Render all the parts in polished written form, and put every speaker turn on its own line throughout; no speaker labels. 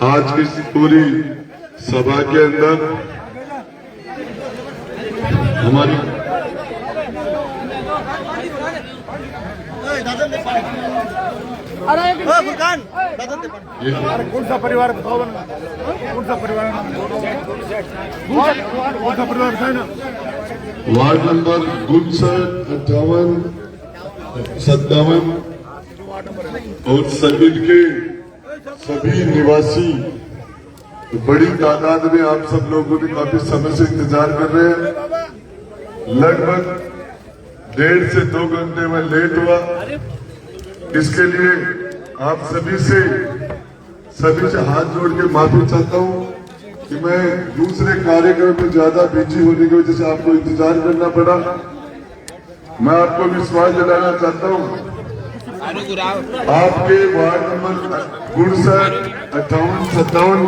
आज की पूरी सभा के अंदर हमारी
कौन सा परिवार बताओ ना, कौन सा परिवार है ना?
वार्ड नंबर 59, 58, 57 और सभी के सभी निवासी बड़ी तादाद में आप सब लोगों ने काफी समय से इंतजार कर रहे हैं। लगभग 1.5 से 2 घंटे में लेट हुआ। इसके लिए आप सभी से हाथ जोड़ के माफी चाहता हूं कि मैं दूसरे कार्यक्रम में ज्यादा बिजी होने की वजह से आपको इंतजार करना पड़ा। मैं आपको विश्वास दिलाना चाहता हूं, आपके वार्ड नंबर 59, 58, 57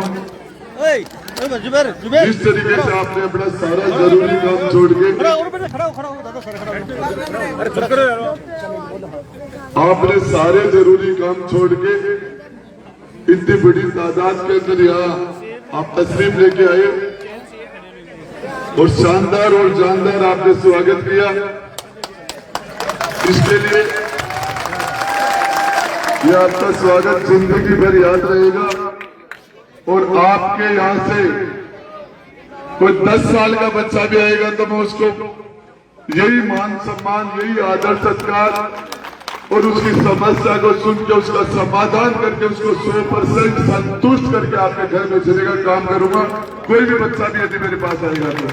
जिस तरीके से आपने अपना सारा जरूरी काम छोड़ के आपने सारे जरूरी काम छोड़ के इतनी बड़ी तादाद के अंदर यहाँ आप तस्लीम लेके आए और शानदार और जानदार आपने स्वागत किया। इसके लिए यह आपका स्वागत जिंदगी भर याद रहेगा। और आपके यहाँ से कोई 10 साल का बच्चा भी आएगा तो मैं उसको यही मान सम्मान, यही आदर सत्कार और उसकी समस्या को सुन के उसका समाधान करके उसको 100% संतुष्ट करके आपके घर में चले का काम करूंगा। कोई भी बच्चा भी यदि मेरे पास आएगा तो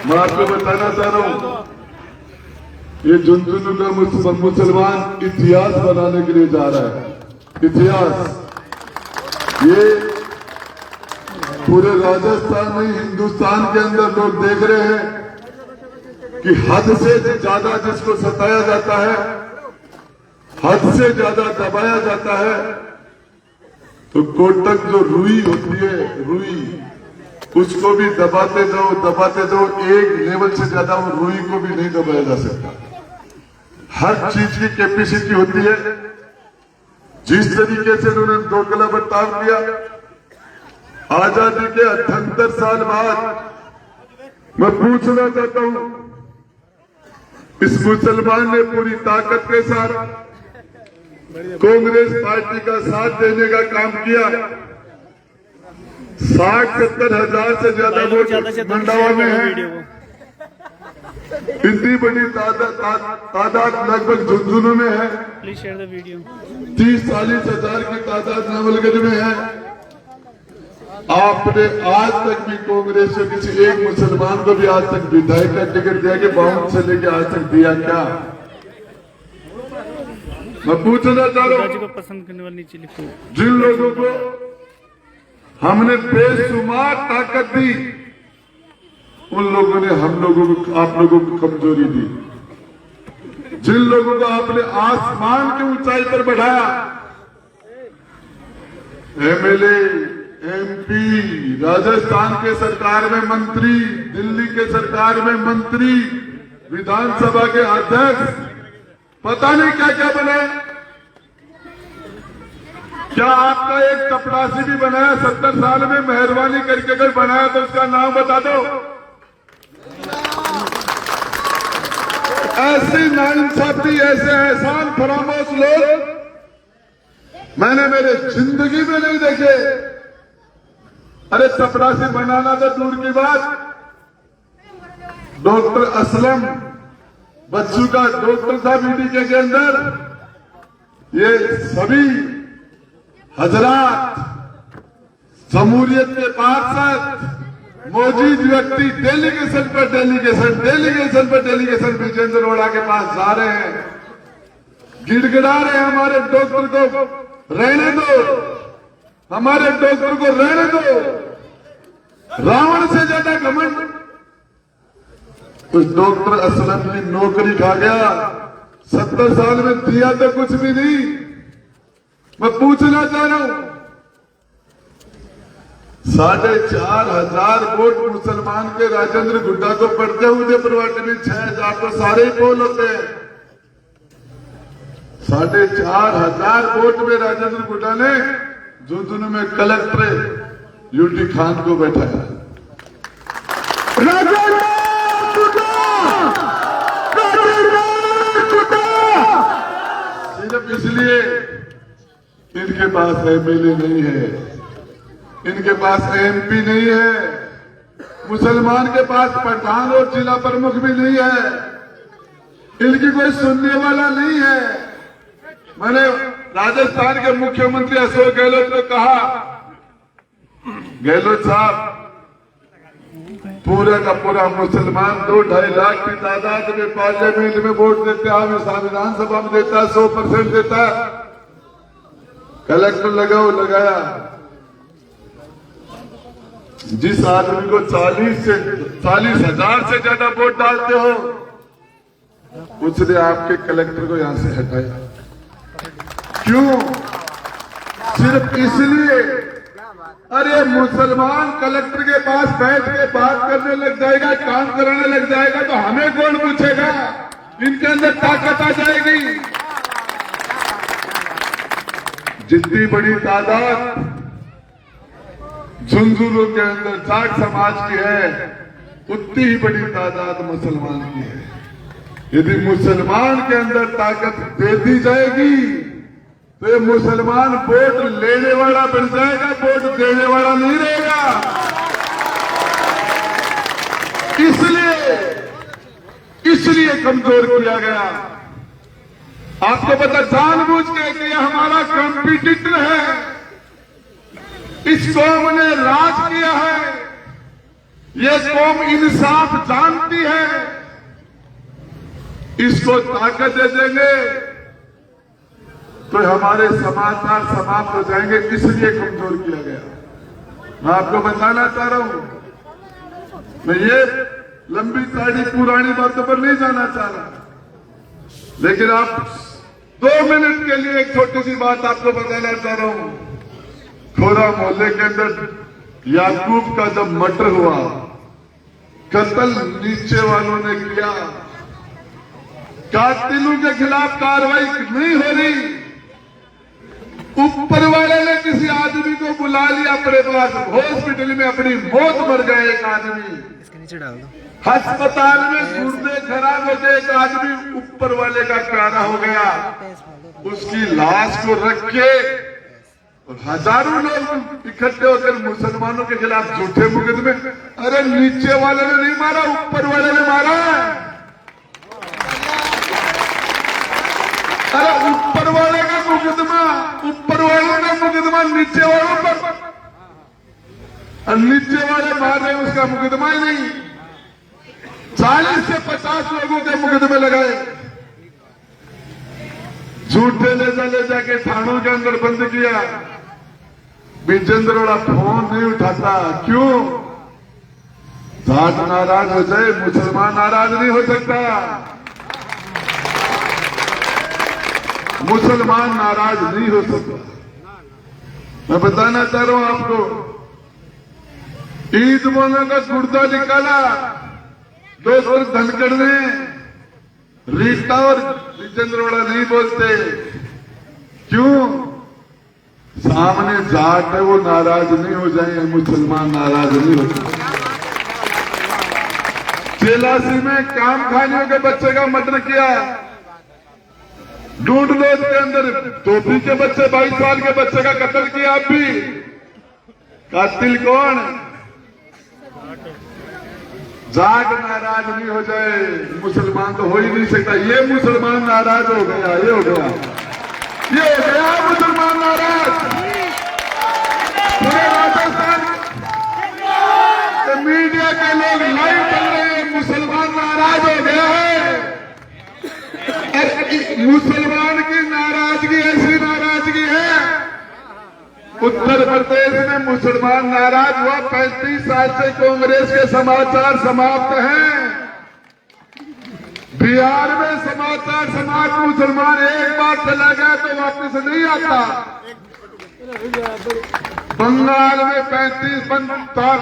मैं आपको बताना चाह रहा हूं, ये झुंझुनू का मुसलमान इतिहास बनाने के लिए जा रहा है। इतिहास ये पूरे राजस्थान में, हिंदुस्तान के अंदर लोग देख रहे हैं कि हद से ज्यादा जिसको सताया जाता है, हद से ज्यादा दबाया जाता है, तो कोटक जो रुई होती है, रुई, उसको भी दबाते जाओ, एक लेवल से ज्यादा वो रुई को भी नहीं दबाया जा सकता। हर चीज की कैपेसिटी होती है। जिस तरीके से उन्होंने डोकला बर्ताव किया, आजादी के 78 साल बाद मैं पूछना चाहता हूं, इस मुसलमान ने पूरी ताकत के साथ कांग्रेस पार्टी का साथ देने का काम किया। 60-70 हजार से ज्यादा वोट मंडावा में है। इतनी बड़ी तादाद लगभग झुंझुनू में है। 30-40 हजार की तादाद नवलगढ़ में है। आपने आज तक भी कांग्रेस से किसी एक मुसलमान को भी आज तक विधायक का टिकट दिया कि 52 से लेके आज तक दिया क्या? मैं पूछना चाह रहा हूँ,
पसंद करने वाली नीचे लिखो,
जिन लोगों को हमने बेशुमार ताकत दी, उन लोगों ने हम लोगों को, आप लोगों को कमजोरी दी। जिन लोगों को आपने आसमान की ऊंचाई पर बढ़ाया, एमएलए, एमपी, राजस्थान के सरकार में मंत्री, दिल्ली के सरकार में मंत्री, विधानसभा के अध्यक्ष, पता नहीं क्या क्या बने। क्या आपका एक चपरासी भी बनाया 70 साल में? मेहरबानी करके अगर बनाया तो उसका नाम बता दो। ऐसी नाइंसाफी, ऐसे एहसान फरामोश लोग मैंने मेरे जिंदगी में नहीं देखे। अरे चपरासी बनाना तो दूर की बात, डॉक्टर असलम बच्चू का डॉक्टर था बीडीके के अंदर, ये सभी हजरात, जमहूरियत के पार्षद, मौजूद व्यक्ति डेलीगेशन पर डेलीगेशन विजेंद्र अरोड़ा के पास जा रहे हैं, गिड़गिड़ा रहे हैं, हमारे डॉक्टर को रहने दो, हमारे डॉक्टर को रहने दो। रावण से ज्यादा घमंड उस डॉक्टर असलम ने नौकरी खा गया। 70 साल में दिया तो कुछ भी नहीं। मैं पूछना चाह रहा हूं, 4,500 वोट मुसलमान के राजेंद्र गुड्डा को पड़ते हुए उदयपुर में 6,000 तो सारे ही पोल होते हैं। 4,500 वोट में राजेंद्र गुड्डा ने झुंझुनू में कलेक्टर यूटी खान को बैठाया। सिर्फ इसलिए इनके पास एमएलए नहीं है, इनके पास एमपी नहीं है, मुसलमान के पास प्रधान और जिला प्रमुख भी नहीं है, इनकी कोई सुनने वाला नहीं है। मैंने राजस्थान के मुख्यमंत्री अशोक गहलोत को कहा, गहलोत साहब पूरा का पूरा मुसलमान 2-2.5 लाख की तादाद में पार्लियामेंट में वोट देता है, संविधान सभा में देता है, 100% देता है। कलेक्टर लगाओ, लगाया। जिस आदमी को 40,000 से ज्यादा वोट डालते हो, उसने आपके कलेक्टर को यहां से हटाया। क्यों? सिर्फ इसलिए, अरे मुसलमान कलेक्टर के पास बैठ के बात करने लग जाएगा, काम कराने लग जाएगा, तो हमें कौन पूछेगा? इनके अंदर ताकत आ जाएगी। जितनी बड़ी तादाद झुंझुनू के अंदर जाट समाज की है, उतनी ही बड़ी तादाद मुसलमान की है। यदि मुसलमान के अंदर ताकत दे दी जाएगी तो ये मुसलमान वोट लेने वाला बन जाएगा, वोट देने वाला नहीं रहेगा। इसलिए कमजोर किया गया। आपको पता, जानबूझ के कि ये हमारा कॉम्पिटिटर है, इस कौम ने राज किया है, ये कौम इंसाफ जानती है, इसको ताकत दे देंगे तो हमारे समाचार समाप्त हो जाएंगे, इसलिए कमजोर किया गया। मैं आपको बताना चाह रहा हूं, मैं ये लंबी चौड़ी पुरानी बातों पर नहीं जाना चाह रहा, लेकिन आप 2 मिनट के लिए एक छोटी सी बात आपको बताना चाह रहा हूं। खोरा मोहल्ले के अंदर याकूब का जब मर्डर हुआ, कत्ल नीचे वालों ने किया, कातिलों के खिलाफ कार्रवाई नहीं हो रही, ऊपर वाले ने किसी आदमी को बुला लिया अपने पास, हॉस्पिटल में अपनी मौत मर गए एक आदमी, अस्पताल में गुर्दे खराब हो गए एक आदमी, ऊपर वाले का प्यारा हो गया, उसकी लाश को रख के और हजारों लोग इकट्ठे होकर मुसलमानों के खिलाफ झूठे मुकदमे। अरे नीचे वाले ने नहीं मारा, ऊपर वाले ने मारा। अरे ऊपर वाले का मुकदमा, ऊपर वालों का मुकदमा नीचे वालों पर, और नीचे वाले मार रहे हैं, उसका मुकदमा ही नहीं। 40 से 50 लोगों के मुकदमे लगाए, झूठे ले जाके थानों के अंदर बंद किया। बिजेंद्रोड़ा फोन नहीं उठाता, क्यों? जाट नाराज हो जाए, मुसलमान नाराज नहीं हो सकता, मुसलमान नाराज नहीं हो सकता। मैं बताना चाह रहा हूं आपको, ईद वालों का गुर्दा निकाला दोस्तों धनखड़ ने, रीता और बिजेंद्रोड़ा नहीं बोलते, क्यों? सामने जाट है, वो नाराज नहीं हो जाए, मुसलमान नाराज नहीं हो जाए। चेलासी में काम खानियों के बच्चे का मर्डर किया, डूडलोद के अंदर टोपी के बच्चे 22 साल के बच्चे का कत्ल किया। अब भी कातिल कौन? जाट नाराज नहीं हो जाए, मुसलमान तो हो ही नहीं सकता। ये मुसलमान नाराज हो गया, ये हो गया, ये हो गया मुसलमान नाराज। पूरे राजस्थान मीडिया के लोग लाइव चल रहे हैं, मुसलमान नाराज हो गया है। मुसलमान की नाराजगी ऐसी नाराजगी है, उत्तर प्रदेश में मुसलमान नाराज हुआ। 35 साल से कांग्रेस के समाचार समाप्त हैं, बिहार में समाचार समाप्त। मुसलमान एक बार चला गया तो वापस नहीं आता। बंगाल में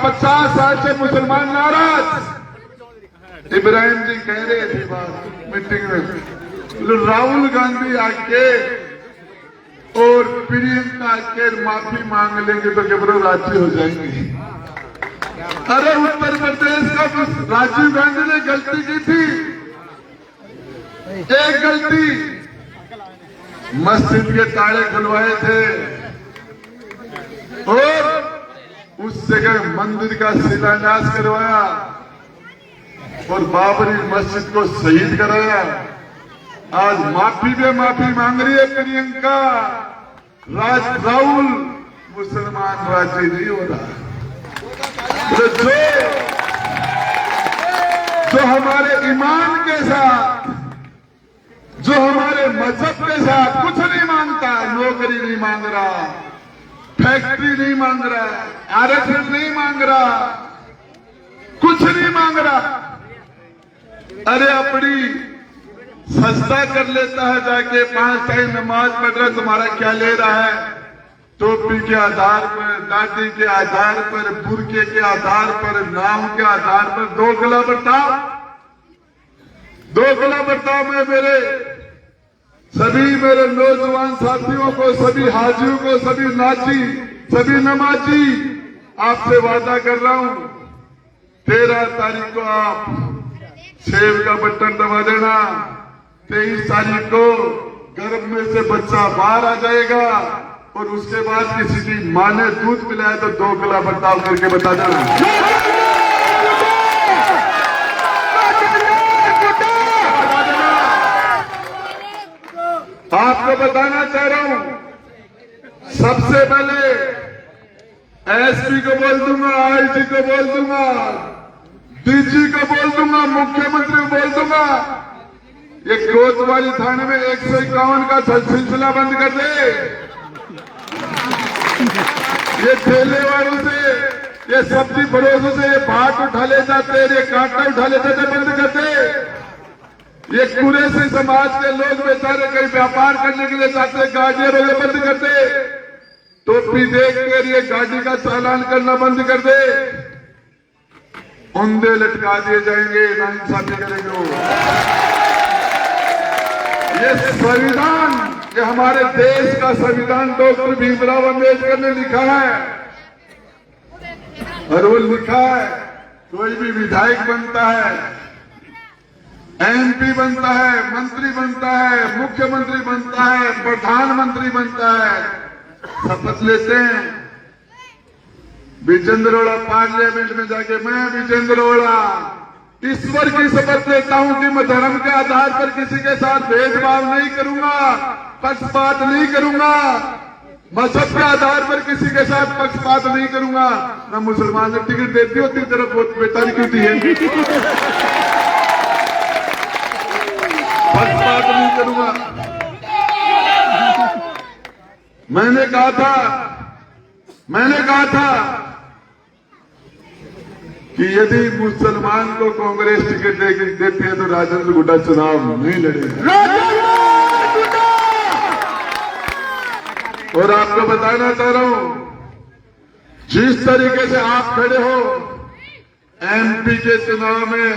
50 साल से मुसलमान नाराज। इब्राहिम जी कह रहे थे बात मीटिंग में, राहुल गांधी आके और प्रियंका के माफी मांग लेंगे तो केवल राजी हो जाएंगे। अरे उत्तर प्रदेश का राजीव गांधी ने गलती की थी, एक गलती, मस्जिद के ताले खुलवाए थे और उस जगह मंदिर का शिलान्यास करवाया और बाबरी मस्जिद को शहीद कराया। आज माफी पे माफी मांग रही है प्रियंका, राहुल मुसलमान राजी नहीं हो रहा। तो जो हमारे ईमान के साथ, जो हमारे मजहब के साथ कुछ नहीं मांगता, नौकरी नहीं मांग रहा, फैक्ट्री नहीं मांग रहा, आरक्षण नहीं मांग रहा, कुछ नहीं मांग रहा, अरे अपनी सस्ता कर लेता है, जाके 5 टाइम नमाज पढ़ रहा, तुम्हारा क्या ले रहा है? टोपी के आधार पर, दाढ़ी के आधार पर, बुरके के आधार पर, नाम के आधार पर 2 गला बर्ताव, 2 गला बर्ताव में सभी मेरे नौजवान साथियों को, सभी हाजियों को, सभी नाची, सभी नमाजी, आपसे वादा कर रहा हूं 13 तारीख को आप सेव का बटन दबा देना। 23 तारीख को गर्भ में से बच्चा बाहर आ जाएगा और उसके बाद किसी की मां ने दूध पिलाया तो 2 गला बर्ताव करके बता देना। आपको बताना चाह रहा हूं, सबसे पहले एसपी को बोल दूंगा, आईजी को बोल दूंगा, डीजी को बोल दूंगा, मुख्यमंत्री को बोल दूंगा, ये कोतवाली थाने में 151 का सिलसिला बंद कर दे। ये ठेले वालों से, ये सब्जी फरोशों से ये भाट उठा ले जाते, ये कांटा उठा ले जाते, बंद कर दे। ये कुरैशी समाज के लोग बेचारे कहीं व्यापार करने के लिए जाते, गाड़ियां रोके बंद कर दे। टोपी देख कर ये गाड़ी का चालान करना बंद कर दे। उंधे लटका दिए जाएंगे, नाइंसाफी करेंगे। ये संविधान, ये हमारे देश का संविधान डॉक्टर भीमराव अम्बेडकर ने लिखा है और वो लिखा है कोई भी विधायक बनता है, एमपी बनता है, मंत्री बनता है, मुख्यमंत्री बनता है, प्रधानमंत्री बनता है, शपथ लेते हैं। विजेंद्रोड़ा पार्लियामेंट में जाके मैं विजेंद्रोड़ा ईश्वर की शपथ लेता हूं कि मैं धर्म के आधार पर किसी के साथ भेदभाव नहीं करूंगा, पक्षपात नहीं करूंगा, मजहब के आधार पर किसी के साथ पक्षपात नहीं करूंगा। मैं मुसलमान ने टिकट देती होती तरफ बेतारी क्यों दी है, पक्षपात नहीं करूंगा। मैंने कहा था कि यदि मुसलमान को कांग्रेस टिकट देती है तो राजेंद्र गुड्डा चुनाव नहीं लड़ेगा। और आपको बताना चाह रहा हूं, जिस तरीके से आप खड़े हो एमपी के चुनाव में,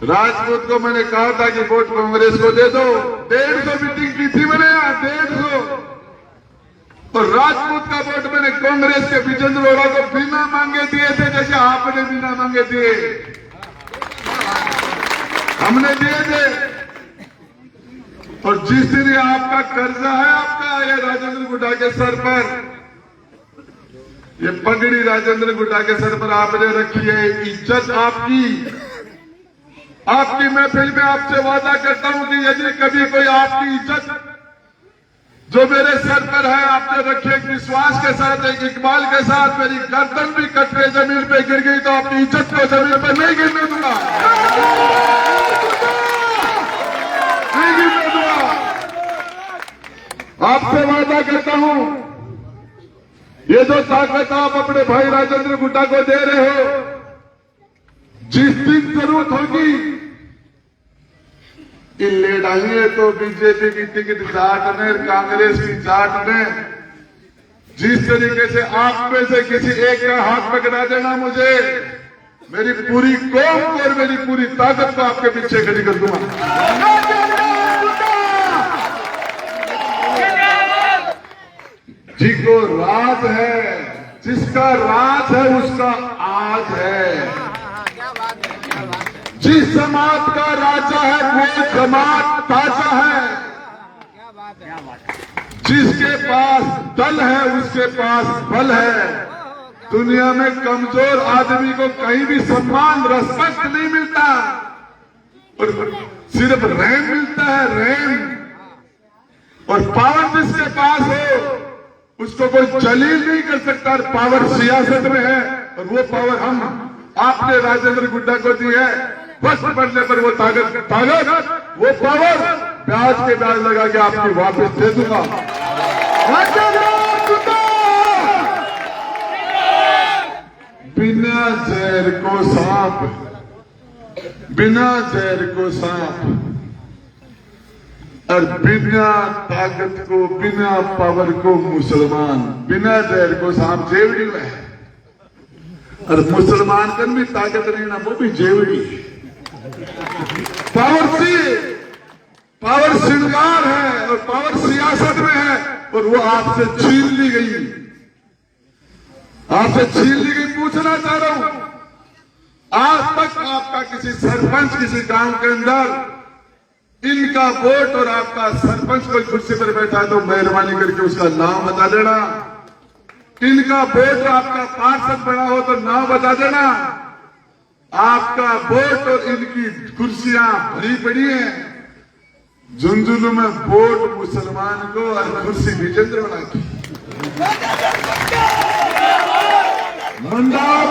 राजपूत को मैंने कहा था कि वोट कांग्रेस को दे दो, 150 मीटिंग की थी मैंने यहाँ, 150, और राजपूत का वोट मैंने कांग्रेस के विजेंद्रोड़ा को बिना मांगे दिए थे, जैसे आपने बिना मांगे दिए, हमने दिए थे। और जिस दिन आपका कर्जा है, आपका ये राजेंद्र गुड्डा के सर पर, ये पगड़ी राजेंद्र गुड्डा के सर पर आपने रखी है, इज्जत आपकी महफिल में आपसे वादा करता हूं कि यदि कभी कोई आपकी इज्जत जो मेरे सर पर है आपने रखी, एक विश्वास के साथ, एक इकबाल के साथ, मेरी गर्दन भी कटरे जमीन पे गिर गई तो अपनी इज्जत को जमीन पर नहीं गिरने दूंगा, नहीं गिरने दूंगा। आपसे वादा करता हूं, ये जो ताकत आप अपने भाई राजेंद्र गुड्डा को दे रहे हो, जिस दिन जरूरत होगी ले डालिए तो बीजेपी की टिकट चाटने, कांग्रेस की चाटने, जिस तरीके से आप में से किसी एक का हाथ पकड़ा देना, मुझे मेरी पूरी कौम को और मेरी पूरी ताकत को आपके पीछे खड़ी कर दूंगा। जिसको राज है, जिसका राज है उसका आज है। जिस जमात का राजा है वो जमात ताजा है। जिसके पास दल है उसके पास बल है। दुनिया में कमजोर आदमी को कहीं भी सम्मान रेस्पेक्ट नहीं मिलता, और सिर्फ रहम मिलता है, रहम। और पावर जिसके पास हो उसको कोई जलील नहीं कर सकता। और पावर सियासत में है, और वो पावर हम आपने राजेंद्र गुड्डा को दी है। बस बढ़ने पर वो ताकत वो पावर ब्याज के ब्याज लगा के आपकी वापस दे दूंगा। बिना जहर को सांप, बिना जहर को सांप, और बिना ताकत को, बिना पावर को मुसलमान। बिना जहर को सांप जेवड़ी है, और मुसलमान कन भी ताकत नहीं ना, वो भी जेवड़ी। पावर श्रृंगार है और पावर सियासत में है, और वो आपसे छीन ली गई, आपसे छीन ली गई। पूछना चाह रहा हूं, आज तक आपका किसी सरपंच किसी गांव के अंदर इनका वोट और आपका सरपंच कोई कुर्सी पर बैठा है तो मेहरबानी करके उसका नाम बता देना। इनका वोट आपका पार्षद बना हो तो नाम बता देना। आपका वोट और इनकी कुर्सियां भरी पड़ी हैं। झुंझुनू में वोट मुसलमान को और कुर्सी विजेंद्र बना की। मंडाव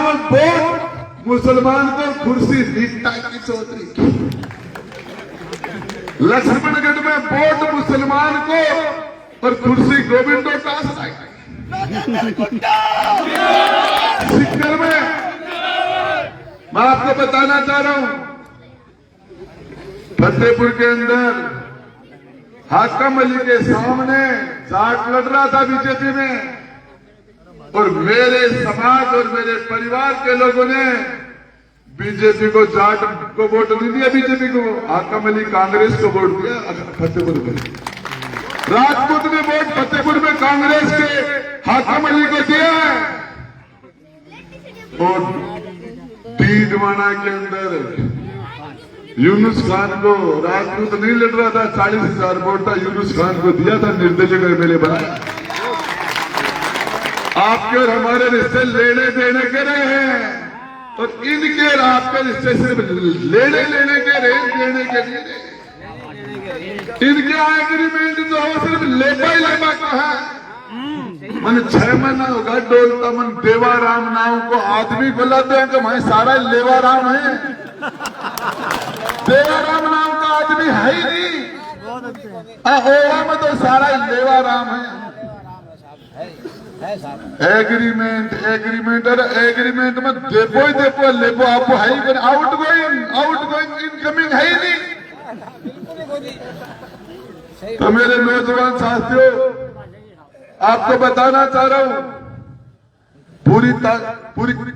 में वोट मुसलमान को, कुर्सी रीता की चौधरी की। लक्ष्मणगढ़ में वोट मुसलमान को और कुर्सी गोविंदो का। सिक्कर में मैं आपको बताना चाह रहा हूं, फतेहपुर के अंदर हाकम अली के सामने जाट लड़ रहा था बीजेपी में, और मेरे समाज और मेरे परिवार के लोगों ने बीजेपी को, जाट को वोट नहीं दिया, बीजेपी को। हाकम अली कांग्रेस को वोट दिया फतेहपुर में। राजपूत ने वोट फतेहपुर में कांग्रेस के हाकम अली को दिया है। और डीडवाना के अंदर यूनुस खान को, राजपूत नहीं लड़ रहा था, 40,000 वोट था, यूनुस खान को दिया था, निर्देशक एमएलए बनाया। आपके और हमारे रिश्ते लेने देने के रहे हैं, और इनके और आपके रिश्ते सिर्फ लेने लेने के, रेट देने के लिए। इनके एग्रीमेंट जो है सिर्फ लेबा ही लेबा का है। मन 6 महीना होगा डोलता मन देवाराम नाम को आदमी बुलाते हैं कि भाई सारा लेवाराम है। देवाराम नाम का आदमी है ही नहीं, ओवा में तो सारा लेवाराम है। एग्रीमेंट और एग्रीमेंट में देपो ही देपो, लेपो आपको है ही, आउट गोइंग इनकमिंग है ही नहीं। तो मेरे नौजवान साथियों, आपको बताना चाह रहा हूं, पूरी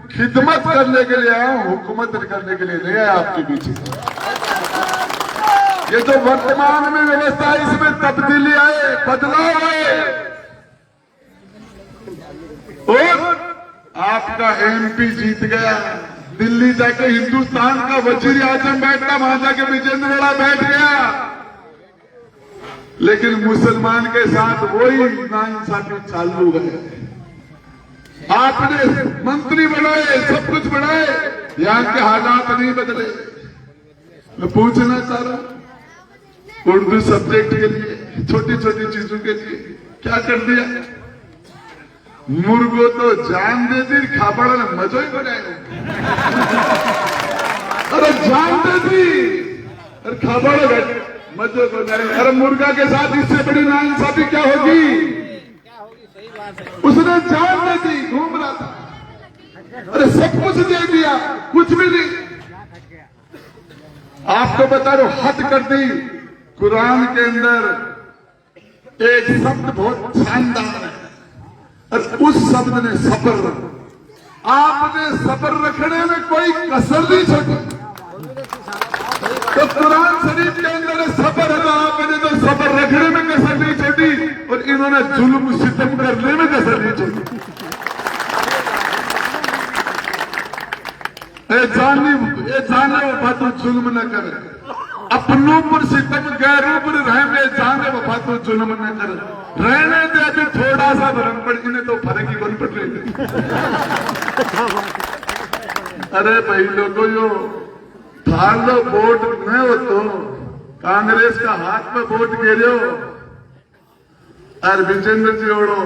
खिदमत करने के लिए आया हूं, हुकूमत करने के लिए नहीं आया आपके पीछे। ये जो वर्तमान में व्यवस्था है इसमें तब्दीली आए, बदलाव आए, और आपका एमपी जीत गया। दिल्ली जाके हिंदुस्तान का वजीर आजम बैठता, वहां जाके विजेंद्र बैठ गया, लेकिन मुसलमान के साथ वही नाइंसाफी चालू है। आपने मंत्री बनाए, सब कुछ बनाए, यहां के हालात नहीं बदले। मैं पूछना चाह रहा हूं, उर्दू सब्जेक्ट के लिए, छोटी छोटी चीजों के लिए क्या कर दिया? मुर्गो तो जान दे दी, खापड़ा ने मजो ही बनाया। अरे जान दे दी और खापड़ा मजो बनाए। अरे मुर्गा के साथ इससे बड़ी नाइंसाफी क्या होगी? उसने जान दे दी, घूम रहा था, अरे सब कुछ दे दिया, कुछ भी नहीं। आपको बता रहा हूं, हद कर दी। कुरान के अंदर एक शब्द बहुत शानदार है, और उस शब्द ने सब्र, आपने सब्र रखने में कोई कसर नहीं छोड़ी। तो कुरान शरीफ के अंदर सबर है, आपने तो सबर रखने में कसर नहीं छोड़ी और इन्होंने जुल्म सितम करने में कसर नहीं छोड़ी। जाने वफा तो जुल्म न करे, अपनों पर सितम गैरों पर रहने जाने वफा तो जुल्म न करे, रहने दे अभी थोड़ा सा भरम पड़, इन्हें तो फर्क ही कौन पड़ रही। अरे भाई लोगों यो थालो वोट न हो तो कांग्रेस का हाथ में वोट गिरे हो और विजेंद्र जी ओढ़ो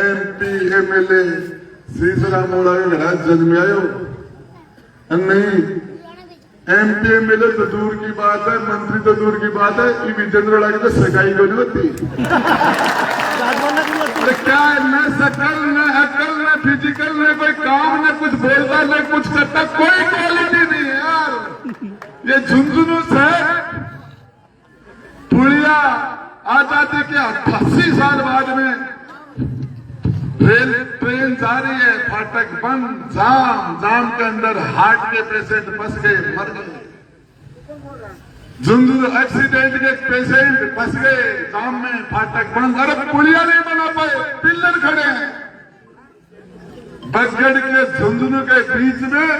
MP MLA सीसरा मोड़ा के घर जन्म आयो नहीं, MP MLA तो दूर की बात है, मंत्री तो दूर की बात है, ये विजेंद्र ओढ़ा की तो सगाई को नहीं होती। क्या न शकल न अकल न फिजिकल न कोई काम न कुछ बोलता न कुछ करता, कोई क्वालिटी नहीं है यार। ये झुंझुनू से पुड़िया आजादी के 88 साल बाद में रेल ट्रेन जा रही है, फाटक बंद, जाम के अंदर हार्ट के पेशेंट फंस गए, मर गए। झुंझुनू एक्सीडेंट के पेशेंट फंस गए जाम में, फाटक बंद, अरे पुलिया नहीं बना पाए, पिल्लर खड़े हैं। बसगढ़ के झुंझुनू के बीच में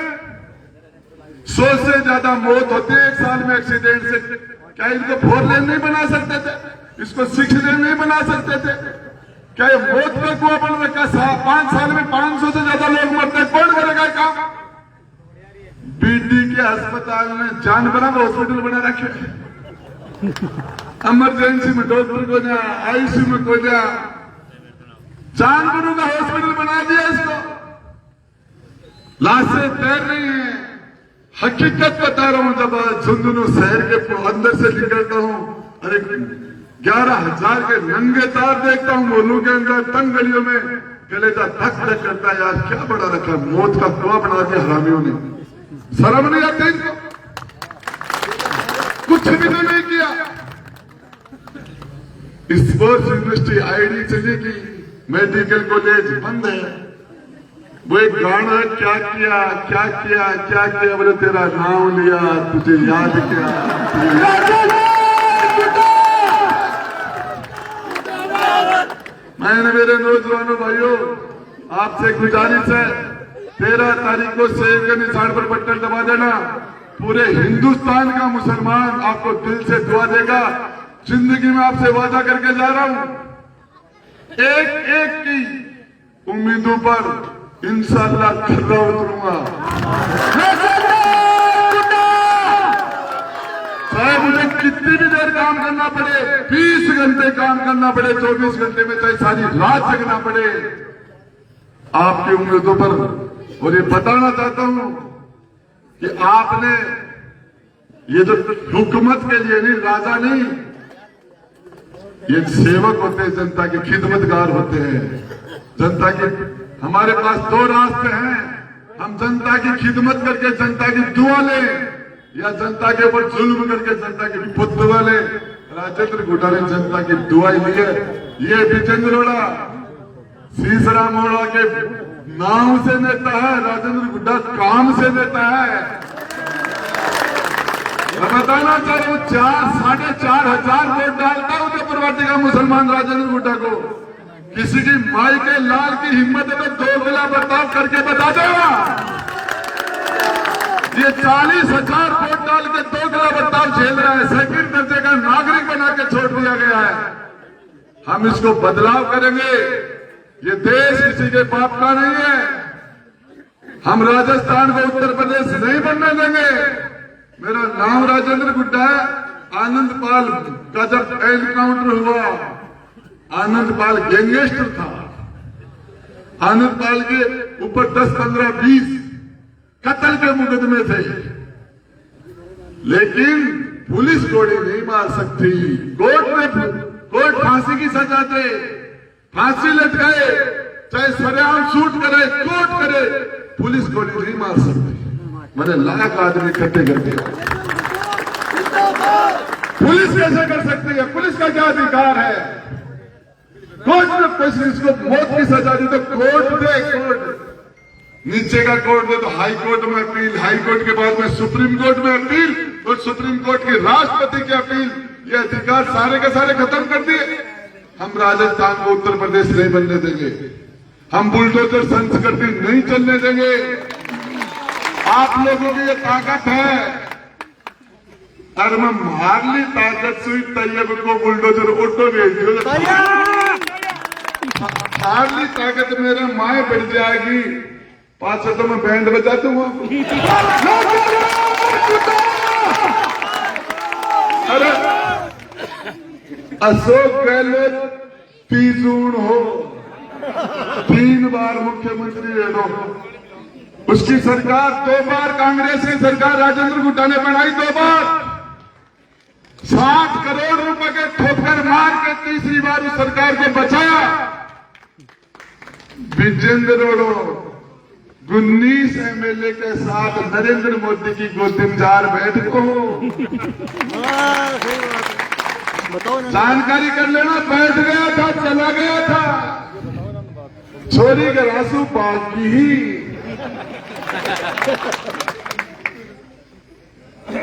100 से ज्यादा मौत होती है एक साल में एक्सीडेंट से। क्या इनको 4 लेन नहीं बना सकते थे? इसको 6 लेन नहीं बना सकते थे? क्या ये मौत का कुआं बन रखा? 5 साल में 500 से ज्यादा लोग मरते, कौन करेगा काम? BD के अस्पताल में जानवरों का हॉस्पिटल बना रखे, इमरजेंसी में डॉक्टर को जा, ICU में को जा, जानवरों का हॉस्पिटल बना दिया इसको। लाशें तैर रही हैं। हकीकत बता रहा हूं, जब झुंझुनू शहर के अंदर से निकलता हूं, अरे 11,000 के नंगे तार देखता हूं मोहल्लों के अंदर, तंग गलियों में, कलेजा धक धक करता है। यार क्या बड़ा रखा, मौत का कुआं बना दिया हरामियों ने। शर्म नहीं आती इनको? कुछ भी तो नहीं किया। स्पोर्ट्स यूनिवर्सिटी ID चलेगी, मेडिकल कॉलेज बंद है। वो एक गाना, क्या किया क्या किया क्या किया, बोले तेरा नाम लिया, तुझे याद किया। मैंने मेरे नौजवानों भाइयों आपसे गुजारिश है, 13 तारीख को शेर के निशान पर बटन दबा देना। पूरे हिंदुस्तान का मुसलमान आपको दिल से दुआ देगा। जिंदगी में आपसे वादा करके जा रहा हूं, एक एक की उम्मीदों पर इंशाअल्लाह खरा उतरूंगा। चाहे मुझे कितनी भी देर काम करना पड़े, 20 घंटे काम करना पड़े, 24 घंटे में चाहे सारी रात जगना पड़े, आपकी उम्मीदों पर। और ये बताना चाहता हूं कि आपने ये जो हुकूमत के लिए नहीं, राजा नहीं, ये सेवक होते हैं, जनता के खिदमतगार होते हैं। जनता के हमारे पास 2 रास्ते हैं, हम जनता की खिदमत करके जनता की दुआ लें, या जनता के ऊपर जुल्म करके जनता की बुद्दुआ लें। राजेंद्र गुड्डा ने जनता की दुआ ली है। ये विजेंद्र ओढ़ा सीसरा मोड़ा के नाम से नेता है, राजेंद्र गुड्डा काम से नेता है। मैं बताना चाह रहा हूं, 4-4.5 हजार वोट डालता हूं चक्रवर्ती का मुसलमान राजेंद्र गुड्डा को। किसी की माई के लाल की हिम्मत है तो 2 गिला बर्ताव करके बता देगा। ये 40,000 वोट डाल के 2 गिला बर्ताव झेल रहा है, 2nd दर्जे का नागरिक बना के छोड़ दिया गया है। हम इसको बदलाव करेंगे। ये देश किसी के बाप का नहीं है। हम राजस्थान को उत्तर प्रदेश नहीं बनने देंगे। मेरा नाम राजेंद्र गुड्डा है। आनंद पाल का जब एनकाउंटर हुआ, आनंद पाल गैंगस्टर था। आनंद पाल के ऊपर 10, 15, 20 कत्ल के मुकदमे थे, लेकिन पुलिस गोली नहीं मार सकती। कोर्ट फांसी की सजा दे, फांसी लटकाए, चाहे सरेआम शूट करे, कोर्ट करे, पुलिस गोली नहीं मार सकती। मैंने लाख आदमी इकट्ठे कर दिया। पुलिस कैसे कर सकती है? पुलिस का क्या अधिकार है? कोर्ट में कुछ इसको मौत की सजा दी तो कोर्ट दे, कोर्ट नीचे का कोर्ट दे तो हाई कोर्ट में अपील, हाई कोर्ट के बाद में सुप्रीम कोर्ट में अपील, और सुप्रीम कोर्ट की राष्ट्रपति की अपील, ये अधिकार सारे के सारे खत्म कर दिए। हम राजस्थान को उत्तर प्रदेश नहीं बनने देंगे, हम बुलडोजर संस्कृति नहीं चलने देंगे। आप लोगों की ये ताकत है, अरे मैं मार ली ताकत सुई तैयब को बुलडोजर ऑटो भेज दियो, मार ली ताकत मेरे माए बढ़ जाएगी, पांच तो मैं बैंड बजा दूंगा। अरे अशोक गहलोत पीजून हो, 3 बार मुख्यमंत्री रह लो, उसकी सरकार 2 बार कांग्रेस की सरकार राजेंद्र गुट्टा ने बनाई, 2 बार 60 करोड़ रुपए के ठोकर मार के तीसरी बार उस सरकार को बचाया। विजेंद्र रोड़ो 19 एमएलए के साथ नरेंद्र मोदी की गोदमजार बैठक हो, जानकारी कर लेना, बैठ गया था, चला गया था, छोरी के आंसू बाकी ही।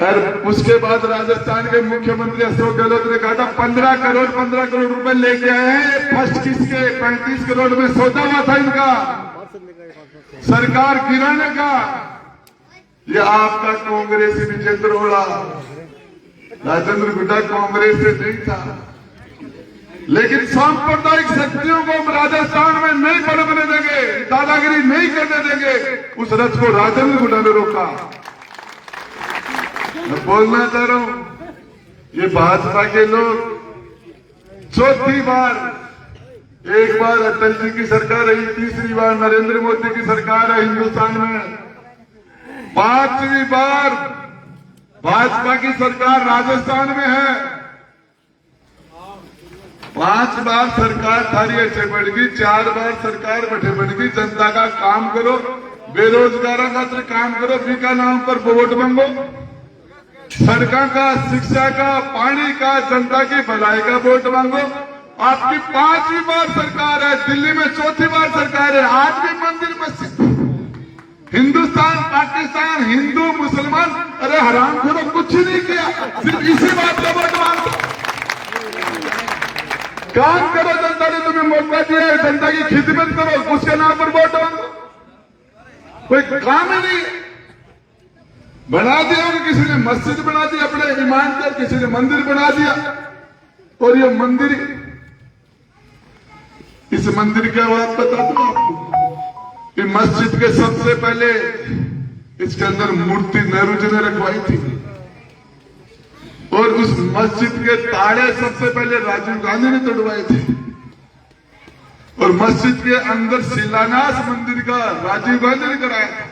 और उसके बाद राजस्थान के मुख्यमंत्री अशोक गहलोत ने कहा था 15 करोड़ रुपए लेके आए हैं, फर्स्ट किसके 35 करोड़ में सौदा हुआ था इनका सरकार गिराने का। ये आपका कांग्रेसी विजेंद्र रोड़ा, राजेंद्र गुट्टा कांग्रेस से नहीं था, लेकिन सांप्रदायिक शक्तियों को हम राजस्थान में नहीं पनपने देंगे, दादागिरी नहीं करने देंगे। उस रथ को राजेंद्र गुट्टा ने रोका। मैं बोलना चाह रहा हूं, ये भाजपा के लोग चौथी बार, एक बार अटल जी की सरकार रही, तीसरी बार नरेंद्र मोदी की सरकार है हिंदुस्तान में, 5वीं बार भाजपा की सरकार राजस्थान में है। 5 बार सरकार थारी अच्छे बढ़ गई, 4 बार सरकार बठे बढ़ गई। जनता का काम करो, बेरोजगारों का काम करो, फी का नाम पर वोट मांगो, सड़कों का, शिक्षा का, पानी का, जनता की भलाई का वोट मांगो। आपकी 5वीं बार सरकार है, दिल्ली में 4थी बार सरकार है, आज भी मंदिर मस्जिद, हिंदुस्तान पाकिस्तान, हिंदू मुसलमान, अरे हराम खोरो कुछ नहीं किया, सिर्फ इसी बात का वोट मांगो। काम करो, जनता ने तुम्हें मौका दिया है, जनता की खिदमत करो, उसके नाम पर वोट मांगो। कोई काम ही नहीं बना दिया, किसी ने मस्जिद बना दी अपने ईमान पर, किसी ने मंदिर बना दिया। और ये मंदिर, इस मंदिर क्या बात बता दो आपको, ये मस्जिद के सबसे पहले इसके अंदर मूर्ति नेहरू जी ने रखवाई थी, और उस मस्जिद के ताले सबसे पहले राजीव गांधी ने तोड़वाए थे, और मस्जिद के अंदर शिलान्यास मंदिर का राजीव गांधी ने कराया था।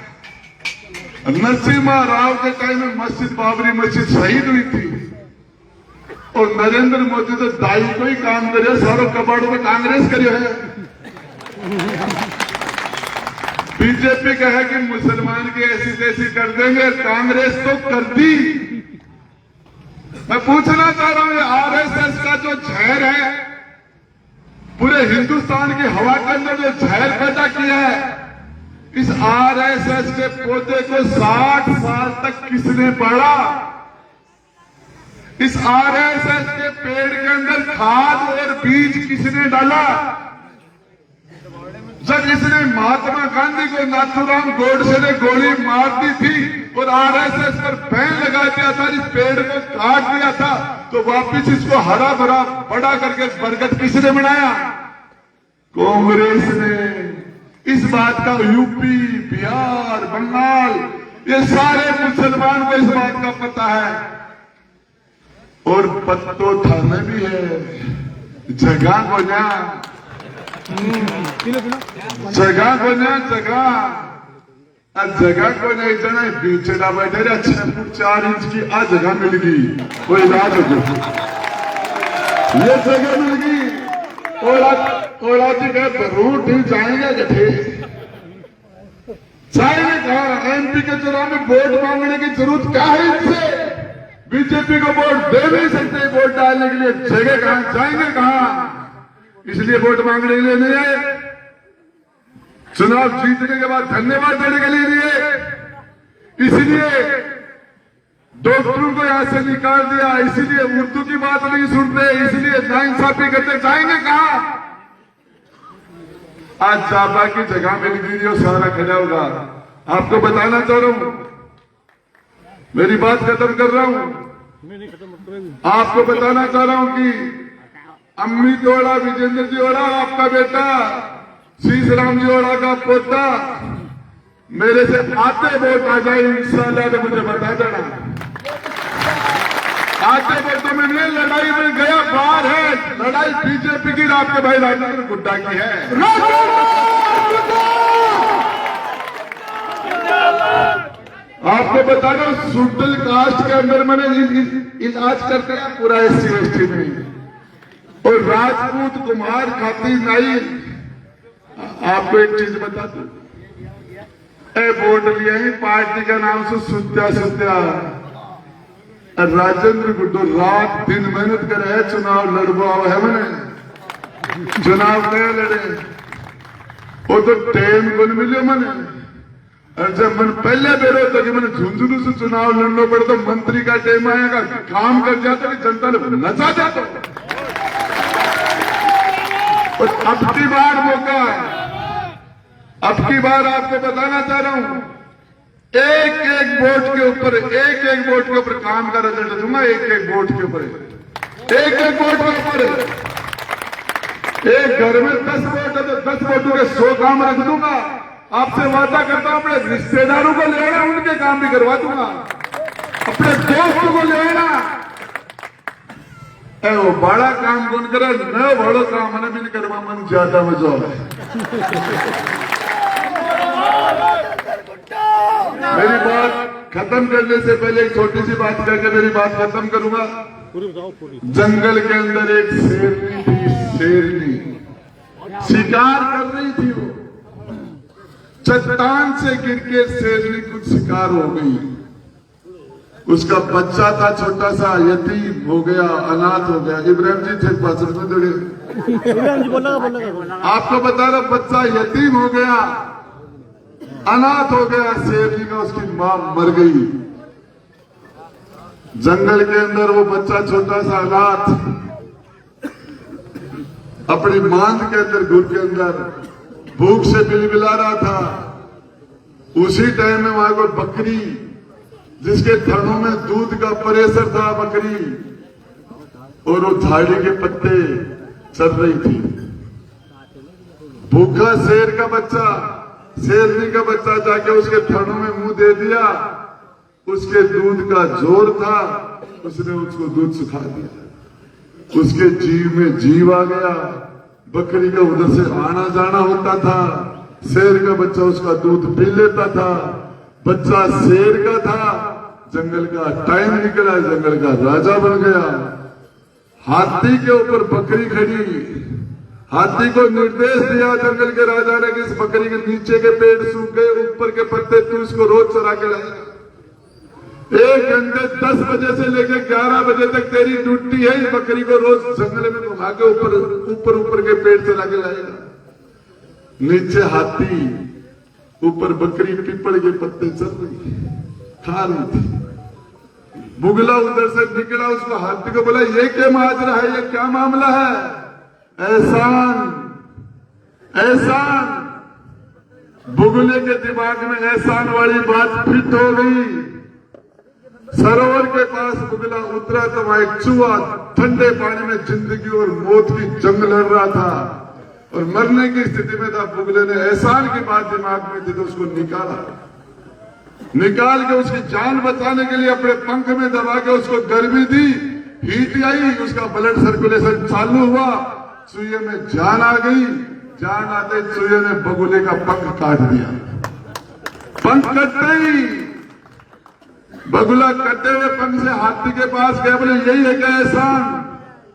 नरसिम्हा राव के टाइम में मस्जिद, बाबरी मस्जिद शहीद हुई थी, और नरेंद्र मोदी तो दाई को ही काम करे, सारों कबाड़ों में कांग्रेस करे है। बीजेपी कहे कि मुसलमान की ऐसी तैसी कर देंगे, कांग्रेस तो कर दी। मैं पूछना चाह रहा हूं, ये आरएसएस का जो जहर है, पूरे हिंदुस्तान की हवा के अंदर जो जहर पैदा किया है, इस आरएसएस के पौधे को 60 साल तक किसने पढ़ा? इस आरएसएस के पेड़ के अंदर खाद और बीज किसने डाला? जब इसने महात्मा गांधी को नाथूराम गोडसे ने गोली मार दी थी और आरएसएस पर बैन लगा दिया था, इस पेड़ को काट दिया था, तो वापिस इसको हरा भरा बड़ा करके बरगद किसने बनाया? कांग्रेस ने। इस बात का यूपी, बिहार, बंगाल, ये सारे मुसलमान को इस बात का पता है। और पत्तो थाने भी है, जगह को ना, जगह को ना, जगह को नहीं जाना, बीचड़ा बैठे रहे 6 फुट 4 इंच की आ जगह मिल गई, वो इलाज हो गया, ये जगह मिल गई। ओला जी कहे रूट ही जाएंगे गठे, जाएंगे कहा? एमपी के चुनाव में वोट मांगने की जरूरत क्या है इनसे? बीजेपी को वोट दे नहीं सकते, वोट डालने के लिए जगह कहां, जाएंगे कहां? इसलिए वोट मांगने के लिए नहीं है, चुनाव जीतने के बाद धन्यवाद देने के लिए नहीं है। इसलिए डॉक्टरों को यहाँ से निकाल दिया, इसीलिए उर्दू की बात नहीं सुनते, इसलिए नाइंसाफी करते, जाएंगे कहा? आज जाबा की जगह में वीडियो सारा खड़ा होगा। आपको बताना चाह रहा हूं, मेरी बात खत्म कर रहा हूं, आपको बताना चाह रहा हूं कि अमित ओड़ा, विजेंद्र जी ओड़ा, आपका बेटा शीश राम जी ओड़ा का पोता मेरे से आते वोट आ जाए इंशाल्लाह, तो मुझे बता देना। आते वोटों में नहीं, लड़ाई में गया बाहर है, लड़ाई बीजेपी की, आपके भाई राजेंद्र गुड्डा की है। आपको बता दो, शेड्यूल कास्ट के अंदर मैंने इलाज करते हैं पूरा SC/ST में, और राजपूत, कुमार, खाती, नाई। आपको एक चीज बता दो, वोट लिया ही पार्टी का नाम से सुत्या राजेंद्र गुड्डो रात दिन मेहनत करे है, चुनाव लड़वा है, मैंने चुनाव नहीं लड़े, वो तो टाइम को नहीं मिले मैंने। और जब मैंने पहले बेरो था कि मैंने झुंझुनू से चुनाव लड़ना पड़े, तो मंत्री का टाइम आएगा, काम कर जाता कि जनता ने नचा जाता। और अब की बार मौका है, अब की बार आपको बताना चाह रहा हूं, एक एक वोट के ऊपर, एक एक वोट के ऊपर काम का रिजल्ट दूंगा, एक एक वोट के ऊपर, एक एक वोट के ऊपर। एक घर में 10 वोट है तो 10 वोटों के 100 काम रख दूंगा। आपसे वादा करता हूं, अपने रिश्तेदारों को ले आना, उनके काम भी करवा दूंगा, अपने दोस्तों को ले आना। वो बड़ा काम कौन करे, न बड़ो काम मैंने भी नहीं करवा, मन ज्यादा मजा है। मेरी बात खत्म करने से पहले एक छोटी सी बात करके मेरी बात खत्म करूंगा। जंगल के अंदर एक शेरनी थी, शेरनी शिकार कर रही थी, वो चट्टान से गिर के शेरनी कुछ शिकार हो गई। उसका बच्चा था छोटा सा, यतीम हो गया, अनाथ हो गया। इब्राहिम जी थे पास में जुड़े, आपको बता रहा, बच्चा यतीम हो गया, अनाथ हो गया। शेरनी का, उसकी मां मर गई। जंगल के अंदर वो बच्चा छोटा सा अनाथ अपनी मांद के अंदर, घुट के अंदर भूख से बिलबिला रहा था। उसी टाइम में वहां को बकरी, जिसके थनों में दूध का प्रेशर था, बकरी, और वो झाड़ी के पत्ते चल रही थी। भूखा शेर का बच्चा, शेरनी का बच्चा जाके उसके थनों में मुंह दे दिया। उसके दूध का जोर था, उसने उसको दूध सुखा दिया। उसके जीव में जीव आ गया। बकरी का उधर से आना जाना होता था, शेर का बच्चा उसका दूध पी लेता था। बच्चा शेर का था, जंगल का टाइम निकला, जंगल का राजा बन गया। हाथी के ऊपर बकरी खड़ी, हाथी को निर्देश दिया जंगल के राजा ने कि इस बकरी के नीचे के पेड़ सूख गए, ऊपर के पत्ते तू इसको रोज चरा के लाएगा। 1 घंटे 10 बजे से लेकर 11 बजे तक तेरी ड्यूटी है, इस बकरी को रोज जंगल में घुमा के ऊपर के पेड़ चला के लाएगा। नीचे हाथी, ऊपर बकरी पीपल के पत्ते चल रही, खा रही थी। बुगला उधर से निकला, उसको हाथी को बोला, ये क्या माजरा है, ये क्या मामला है? एहसान, एहसान। बुगले के दिमाग में एहसान वाली बात फिट हो गई। सरोवर के पास बुगला उतरा तो वहां एक चूहा ठंडे पानी में जिंदगी और मौत की जंग लड़ रहा था और मरने की स्थिति में था। बुगले ने एहसान की बात दिमाग में थी तो उसको निकाल के उसकी जान बचाने के लिए अपने पंख में दबा के उसको गर्मी दी, हीट आई, उसका ब्लड सर्कुलेशन चालू हुआ, चूहे में जान आ गई। जान आते चूहे ने बगुले का पंख काट दिया। पंख कटते ही बगुला कटे हुए पंख से हाथी के पास गया, बोले यही है क्या एहसान?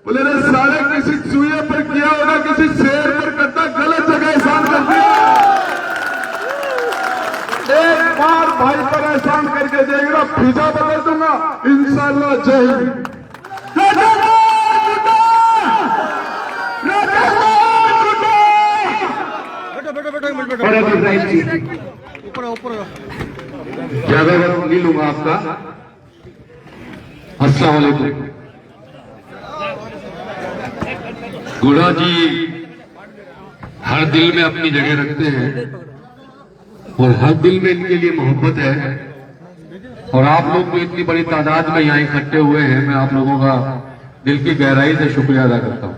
बोले रे सारे, किसी चूहे पर किया होगा, किसी शेर पर करता, गलत जगह एहसान कर दिया। एक बार भाई पर एहसान करके देगा, फिजा बदल दूंगा इंशाल्लाह। जय हिंद।
ज्यादा वक्त नहीं लूंगा आपका। अस्सलाम वालेकुम। गुड़ा जी हर दिल में अपनी जगह रखते हैं और हर दिल में इनके लिए मोहब्बत है। और आप लोग तो इतनी बड़ी तादाद में यहाँ इकट्ठे हुए हैं, मैं आप लोगों का दिल की गहराई से शुक्रिया अदा करता हूँ।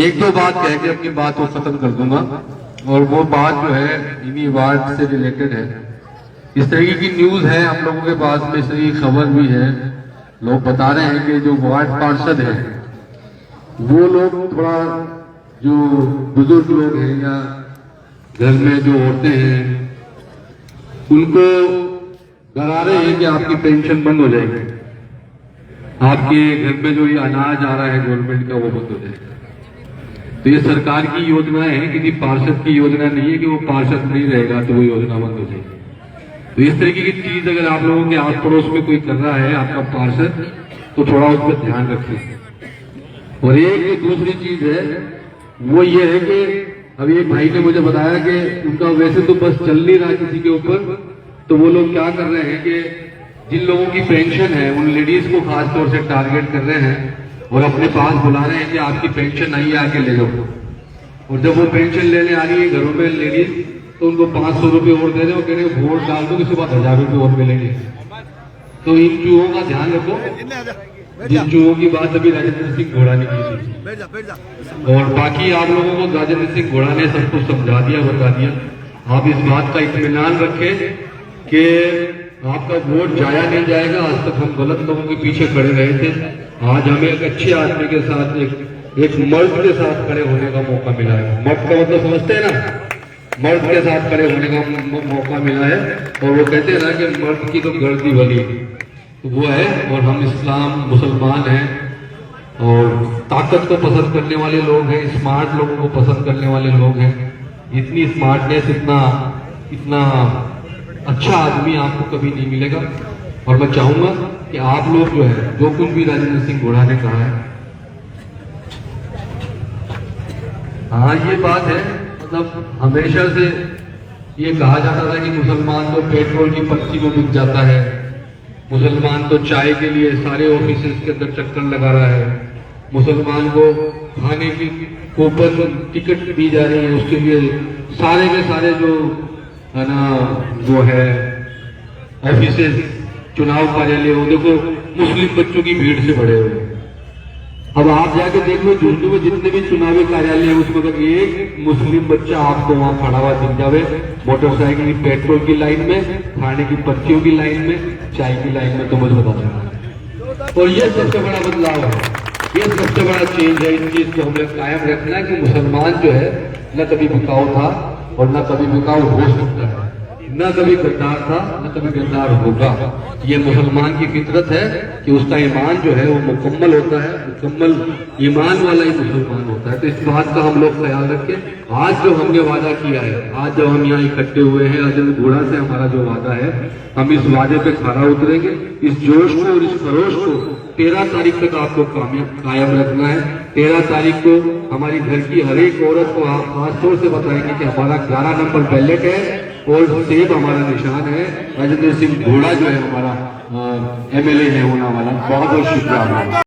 एक दो बात कह के अपनी बात को खत्म कर दूंगा, और वो बात जो है इन्हीं वार्ड से रिलेटेड है। इस तरीके की न्यूज है हम लोगों के पास में, इस तरह की खबर भी है। लोग बता रहे हैं कि जो वार्ड पार्षद है वो लोग थोड़ा, जो बुजुर्ग लोग हैं या घर में जो औरतें हैं, उनको डरा रहे हैं कि आपकी पेंशन बंद हो जाएगी, आपके घर में जो ये अनाज आ रहा है गवर्नमेंट का वो बंद हो जाएगा। तो ये सरकार की योजना है, किसी पार्षद की योजना नहीं है कि वो पार्षद नहीं रहेगा तो वो योजना बंद हो जाएगी। तो इस तरीके की चीज अगर आप लोगों के आस पड़ोस में कोई कर रहा है आपका पार्षद, तो थोड़ा उस पर ध्यान रखें। और एक दूसरी चीज है वो ये है कि अभी एक भाई ने मुझे बताया कि उनका वैसे तो बस चल नहीं रहा किसी के ऊपर, तो वो लोग क्या कर रहे हैं कि जिन लोगों की पेंशन है उन लेडीज को खासतौर से टारगेट कर रहे हैं और अपने पास बुला रहे हैं कि आपकी पेंशन नहीं है, आके ले जाओ। और जब वो पेंशन लेने आ रही है घरों में लेडीज, तो उनको 500 रुपये और दे रहे हो, कह रहे हो वोट डाल दो, किसी बाद 1000 रुपये और मिलेंगे। तो इन चूहों का ध्यान रखो, जिन चूहों की बात अभी राजेंद्र सिंह घोड़ा ने की थी। और बाकी आप लोगों को राजेंद्र सिंह घोड़ा ने सब कुछ समझा दिया, बता दिया। आप इस बात का इत्मीनान रखें कि आपका वोट जाया नहीं जाएगा। आज तक हम गलत लोगों के पीछे खड़े रहे थे, आज हमें एक अच्छे आदमी के साथ, एक मर्द के साथ खड़े होने का मौका मिला है। मर्द का मतलब समझते हैं ना, मर्द के साथ खड़े होने का मौका मिला है। और वो कहते हैं ना कि मर्द की तो गर्दी बनी, तो वो है। और हम इस्लाम मुसलमान हैं और ताकत को पसंद करने वाले लोग हैं, स्मार्ट लोगों को पसंद करने वाले लोग हैं। इतनी स्मार्टनेस, इतना अच्छा आदमी आपको कभी नहीं मिलेगा। और मैं चाहूंगा कि आप लोग जो है, जो कुछ भी राजेंद्र सिंह घोड़ा ने कहा है, हाँ ये बात है, मतलब हमेशा से ये कहा जाता था कि मुसलमान तो पेट्रोल की पत्ती को बिक जाता है, मुसलमान तो चाय के लिए सारे ऑफिसेस के अंदर चक्कर लगा रहा है, मुसलमान को खाने की कूपन टिकट दी जा रही है, उसके लिए सारे के सारे जो है ना वो है ऑफिसेस, चुनाव कार्यालय, वो देखो मुस्लिम बच्चों की भीड़ से भरे हुए हैं। अब आप जाके देख लो झुंझुनू में जितने भी चुनावी कार्यालय है उसमें अगर एक मुस्लिम बच्चा आपको वहां खड़ा हुआ दिख जावे, मोटरसाइकिल की पेट्रोल की लाइन में, खाने की पर्चियों की लाइन में, चाय की लाइन में, तो मुझे बता देना। और ये सबसे बड़ा बदलाव है, ये सबसे बड़ा चेंज है। इस चीज को हमें कायम रखना है कि मुसलमान जो है न कभी बिकाऊ था और न कभी बिकाऊ हो सकता है, न कभी गद्दार था न कभी गद्दार होगा। ये मुसलमान की फितरत है कि उसका ईमान जो है वो मुकम्मल होता है, मुकम्मल ईमान वाला ही मुसलमान होता है। तो इस बात का हम लोग ख्याल रखें। आज जो हमने वादा किया है, आज जब हम यहाँ इकट्ठे हुए हैं, राजेंद्र घोड़ा से हमारा जो वादा है, हम इस वादे पे खरा उतरेंगे। इस जोश को और इस खरोश को 13 तारीख तक आपको कायम रखना है। 13 तारीख को हमारी घर की हर एक औरत को आप खासतौर से बताएंगे कि हमारा 11 नंबर बैलेट है और सेब हमारा निशान है। राजेंद्र सिंह घोड़ा जो है हमारा MLA है होना वाला। बहुत बहुत शुक्रिया।